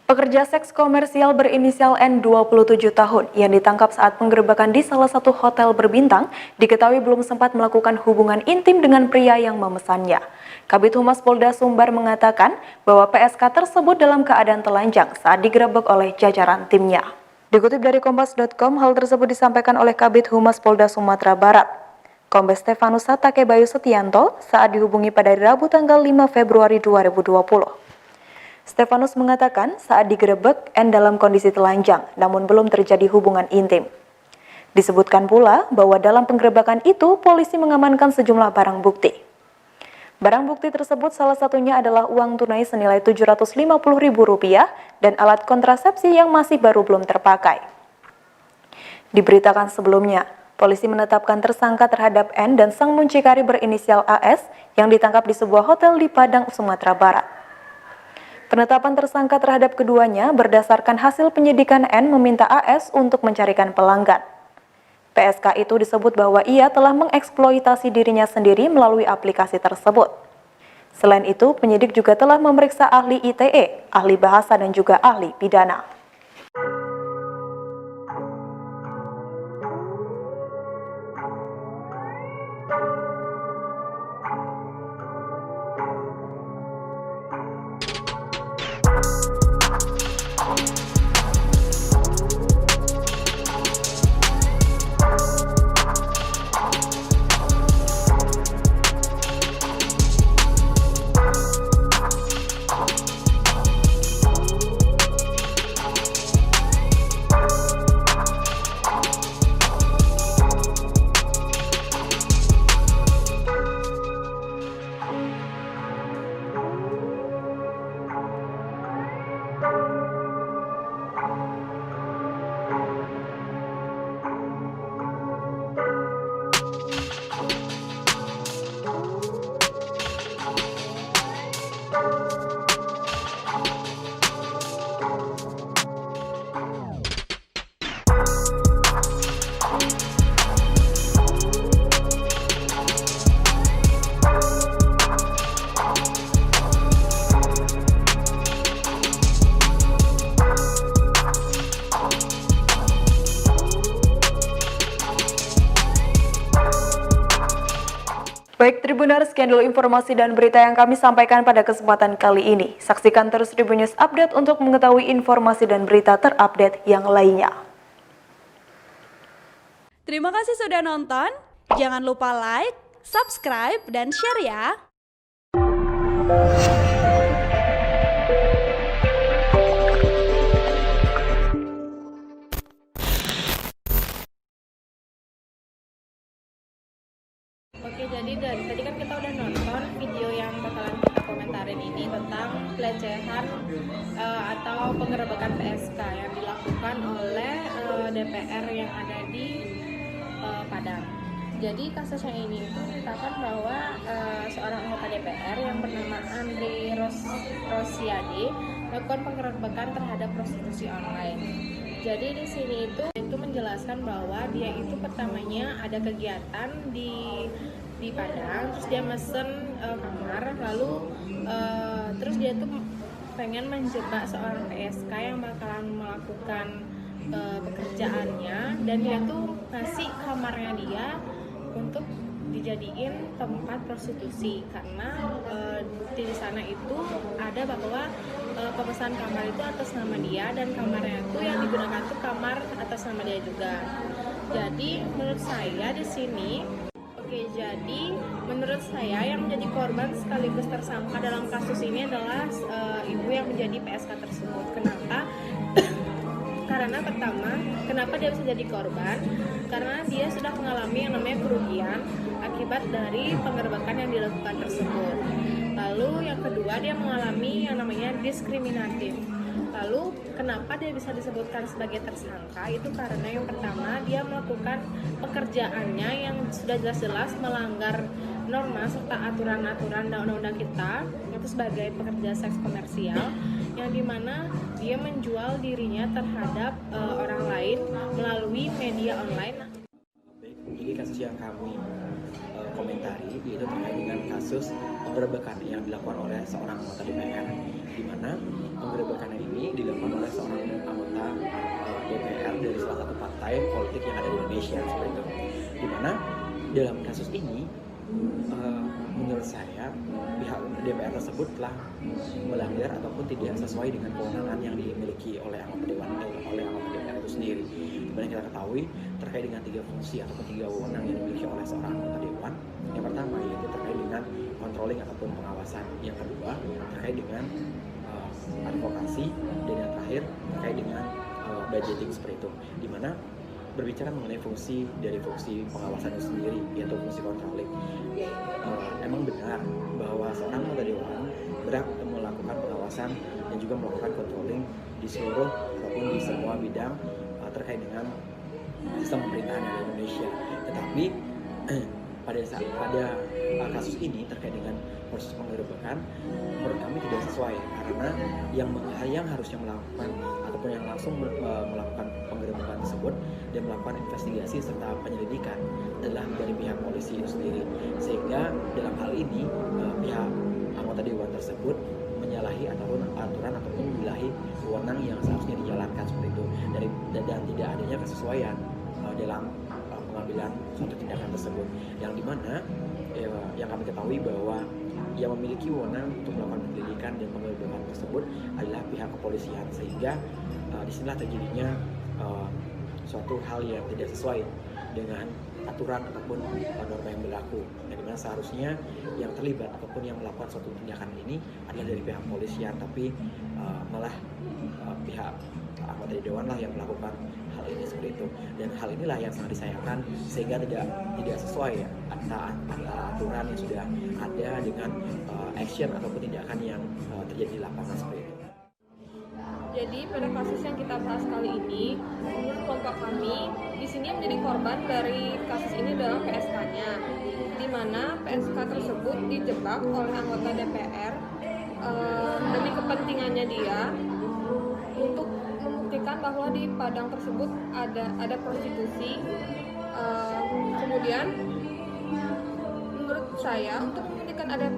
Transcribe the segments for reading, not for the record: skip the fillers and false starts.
Pekerja seks komersial berinisial N 27 tahun yang ditangkap saat penggerebekan di salah satu hotel berbintang diketahui belum sempat melakukan hubungan intim dengan pria yang memesannya. Kabid Humas Polda Sumbar mengatakan bahwa PSK tersebut dalam keadaan telanjang saat digerebek oleh jajaran timnya. Dikutip dari Kompas.com, hal tersebut disampaikan oleh Kabid Humas Polda Sumatera Barat, Kombes Stefanus Satake Bayu Setianto saat dihubungi pada Rabu tanggal 5 Februari 2020. Stefanus mengatakan saat digerebek, N dalam kondisi telanjang, namun belum terjadi hubungan intim. Disebutkan pula bahwa dalam penggerebekan itu, polisi mengamankan sejumlah barang bukti. Barang bukti tersebut salah satunya adalah uang tunai senilai Rp750.000 dan alat kontrasepsi yang masih baru belum terpakai. Diberitakan sebelumnya, polisi menetapkan tersangka terhadap N dan sang muncikari berinisial AS yang ditangkap di sebuah hotel di Padang, Sumatera Barat. Penetapan tersangka terhadap keduanya berdasarkan hasil penyidikan N meminta AS untuk mencarikan pelanggan. PSK itu disebut bahwa ia telah mengeksploitasi dirinya sendiri melalui aplikasi tersebut. Selain itu, penyidik juga telah memeriksa ahli ITE, ahli bahasa dan juga ahli pidana. Baik Tribuners, sekian dulu informasi dan berita yang kami sampaikan pada kesempatan kali ini. Saksikan terus Tribun News Update untuk mengetahui informasi dan berita terupdate yang lainnya. Terima kasih sudah nonton. Jangan lupa like, subscribe, dan share ya. Oke, jadi dari tadi kan kita udah nonton video yang bakalan kita komentarin ini tentang pelecehan atau penggerebekan PSK yang dilakukan oleh DPR yang ada di Padang. Jadi kasusnya ini itu menceritakan bahwa seorang anggota DPR yang bernama Andri Rosiade melakukan penggerebekan terhadap prostitusi online. Jadi di sini itu menjelaskan bahwa dia itu pertamanya ada kegiatan di Padang, terus dia mesen kamar, lalu terus dia tuh pengen menjebak seorang PSK yang bakalan melakukan pekerjaannya, dan dia tuh ngasih kamarnya dia untuk dijadiin tempat prostitusi karena bukti di sana itu ada bahwa pemesan kamar itu atas nama dia dan kamarnya itu yang digunakan tuh kamar atas nama dia juga. Jadi menurut saya di sini menurut saya yang menjadi korban sekaligus tersangka dalam kasus ini adalah ibu yang menjadi PSK tersebut. Kenapa? Karena pertama, kenapa dia bisa jadi korban? Karena dia sudah mengalami yang namanya kerugian akibat dari penggerebekan yang dilakukan tersebut. Lalu yang kedua, dia mengalami yang namanya diskriminatif. Lalu kenapa dia bisa disebutkan sebagai tersangka? Itu karena yang pertama, dia melakukan pekerjaannya yang sudah jelas-jelas melanggar norma serta aturan-aturan dan undang-undang kita, yaitu sebagai pekerja seks komersial, yang dimana dia menjual dirinya terhadap orang lain melalui media online. Jadi kasus yang kami komentari itu terkait dengan kasus penggerebekan yang dilakukan oleh seorang anggota DPR. di mana penggerebekannya ini dilakukan oleh seorang anggota DPR dari salah satu partai politik yang ada di Indonesia seperti itu. Di mana dalam kasus ini menurut saya pihak DPR tersebut telah melanggar ataupun tidak sesuai dengan kewenangan yang dimiliki oleh anggota DPR itu sendiri. Dimana kita ketahui terkait dengan 3 fungsi ataupun 3 wewenang yang dimiliki oleh seorang anggota dewan. Yang pertama yaitu terkait dengan controlling ataupun pengawasan. Yang kedua terkait dengan advokasi, dan yang terakhir terkait dengan budgeting seperti itu. Dimana berbicara mengenai fungsi dari fungsi pengawasan itu sendiri, yaitu fungsi controlling. Emang benar bahwa seorang anggota dewan berhak melakukan pengawasan dan juga melakukan controlling di seluruh ataupun di semua bidang terkait dengan sistem pemerintahan di Indonesia. Tetapi pada kasus ini terkait dengan proses penggerebekan, menurut kami tidak sesuai, karena yang harusnya melakukan ataupun yang langsung melakukan penggerebekan tersebut dan melakukan investigasi serta penyelidikan adalah dari pihak polisi itu sendiri. Sehingga dalam hal ini pihak anggota dewan tersebut menyalahi aturan ataupun menyalahi wewenang yang seharusnya dijalankan seperti itu, dan tidak adanya kesesuaian dalam pengambilan suatu tindakan tersebut, yang dimana yang kami ketahui bahwa yang memiliki wewenang untuk melakukan penyelidikan dan penggerebekan tersebut adalah pihak kepolisian, sehingga disinilah terjadinya suatu hal yang tidak sesuai dengan aturan ataupun norma yang berlaku, yang dimana seharusnya yang terlibat ataupun yang melakukan suatu tindakan ini adalah dari pihak kepolisian, tapi malah pihak anggota dewan lah yang melakukan hal ini seperti itu. Dan hal inilah yang sangat disayangkan, sehingga tidak sesuai ya antara aturan yang sudah ada dengan action ataupun tindakan yang terjadi di lapangan seperti itu. Jadi pada kasus yang kita bahas kali ini, menurut kelompok kami, di sini yang menjadi korban dari kasus ini adalah PSK-nya, di mana PSK tersebut dijebak oleh anggota DPR demi kepentingannya dia untuk membuktikan bahwa di Padang tersebut ada prostitusi. Kemudian menurut saya untuk membuktikan ada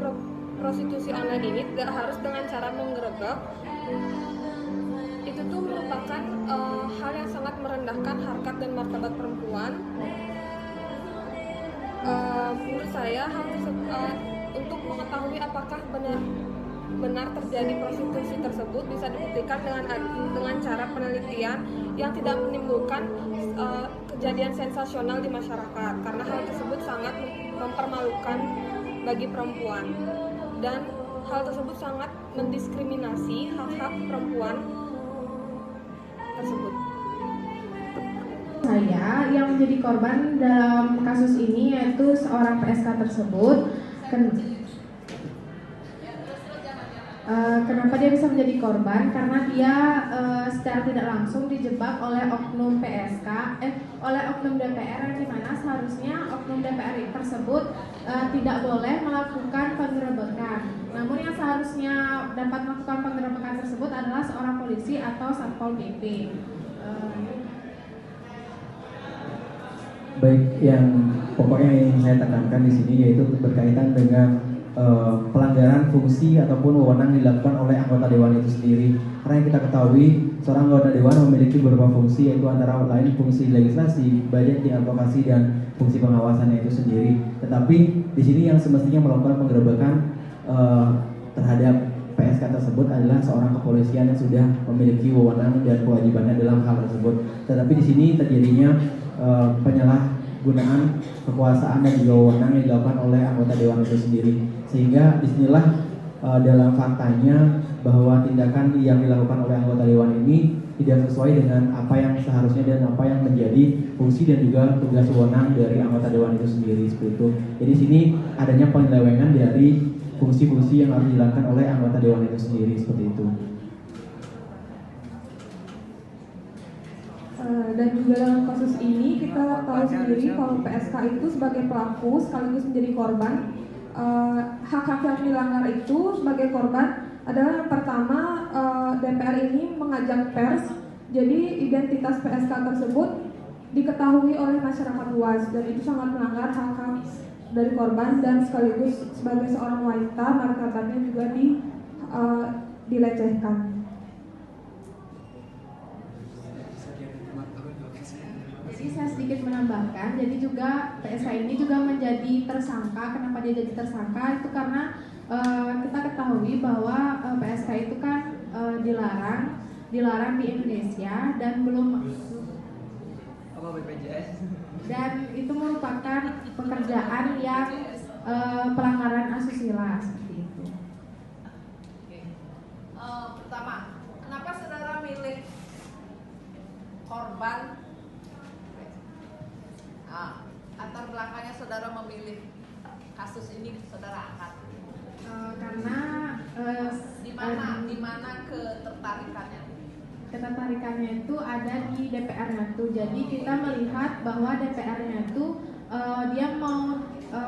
prostitusi online ini tidak harus dengan cara menggerebek. Itu tuh merupakan hal yang sangat merendahkan harkat dan martabat perempuan. Menurut saya hal tersebut, untuk mengetahui apakah benar terjadi prostitusi tersebut bisa dibuktikan dengan cara penelitian yang tidak menimbulkan kejadian sensasional di masyarakat, karena hal tersebut sangat mempermalukan bagi perempuan dan hal tersebut sangat mendiskriminasi hak-hak perempuan tersebut. Saya yang menjadi korban dalam kasus ini yaitu seorang PSK tersebut. Kenapa dia bisa menjadi korban? Karena dia secara tidak langsung dijebak oleh oknum PSK, oleh oknum DPR, yang dimana seharusnya oknum DPR tersebut tidak boleh melakukan penggerebekan. Namun yang seharusnya dapat melakukan penggerebekan tersebut adalah seorang polisi atau Satpol PP. Baik, yang pokoknya yang ingin saya tekankan di sini yaitu berkaitan dengan pelanggaran fungsi ataupun wewenang dilakukan oleh anggota dewan itu sendiri. Karena yang kita ketahui, seorang anggota dewan memiliki beberapa fungsi, yaitu antara lain fungsi legislasi, budgeting, advokasi, dan fungsi pengawasannya itu sendiri. Tetapi di sini yang semestinya melakukan penggerebekan terhadap PSK tersebut adalah seorang kepolisian yang sudah memiliki wewenang dan kewajibannya dalam hal tersebut. Tetapi di sini terjadinya penyalahgunaan kekuasaan dan juga wewenang yang dilakukan oleh anggota dewan itu sendiri, sehingga disinilah dalam faktanya bahwa tindakan yang dilakukan oleh anggota dewan ini tidak sesuai dengan apa yang seharusnya dan apa yang menjadi fungsi dan juga tugas wewenang dari anggota dewan itu sendiri seperti itu. Jadi di sini adanya penyelewengan dari fungsi-fungsi yang harus dilakukan oleh anggota dewan itu sendiri seperti itu. Dan juga dalam kasus ini kita tahu sendiri kalau PSK itu sebagai pelaku sekaligus menjadi korban. Hak-hak yang dilanggar itu sebagai korban adalah yang pertama, DPR ini mengajak pers, jadi identitas PSK tersebut diketahui oleh masyarakat luas, dan itu sangat melanggar hak-hak dari korban, dan sekaligus sebagai seorang wanita martabatnya juga dilecehkan. Jadi saya sedikit menambahkan, jadi juga PSK ini juga menjadi tersangka. Kenapa dia jadi tersangka? Itu karena kita ketahui bahwa PSK itu kan dilarang di Indonesia dan dan itu merupakan pekerjaan yang pelanggaran asusila seperti itu. Pertama, kenapa saudara milih korban? Latar belakangnya saudara memilih kasus ini saudara angkat. Karena Di mana ketertarikannya? ketertarikannya itu ada di DPR-nya tuh. Jadi kita melihat bahwa DPR-nya itu dia mau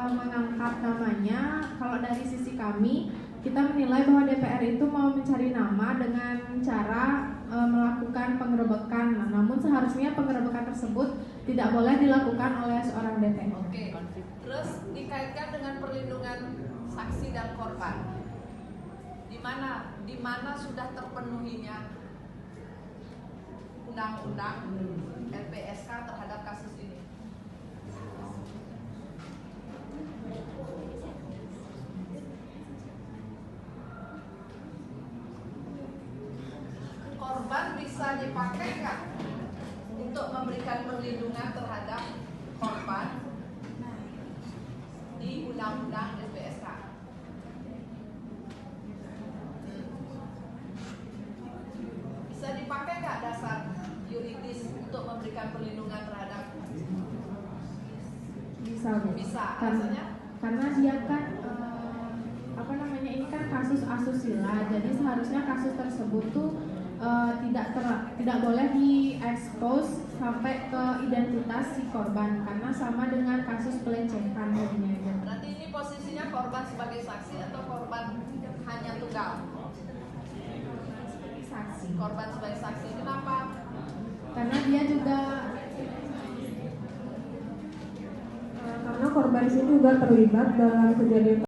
mengangkat namanya. Kalau dari sisi kami, kita menilai bahwa DPR itu mau mencari nama dengan cara melakukan penggerebekan. Namun seharusnya penggerebekan tersebut tidak boleh dilakukan oleh seorang DPR. Oke. Terus dikaitkan dengan perlindungan saksi dan korban. Di mana sudah terpenuhinya undang-undang LPSK terhadap kasus ini? Korban bisa dipakai nggak untuk memberikan perlindungan terhadap korban di undang-undang LPSK? Bisa dipakai nggak dasar yuridis untuk memberikan perlindungan terhadap? Bisa, Bu. Bisa, Karena dia kan ini kan kasus asusila. Jadi seharusnya kasus tersebut tuh tidak boleh diekspos sampai ke identitas si korban karena sama dengan kasus pelecehan jadinya. Berarti ini posisinya korban sebagai saksi atau korban hanya tunggal? Saksi. Korban sebagai saksi. Kenapa? Karena dia juga Karena korban itu juga terlibat dalam kejadian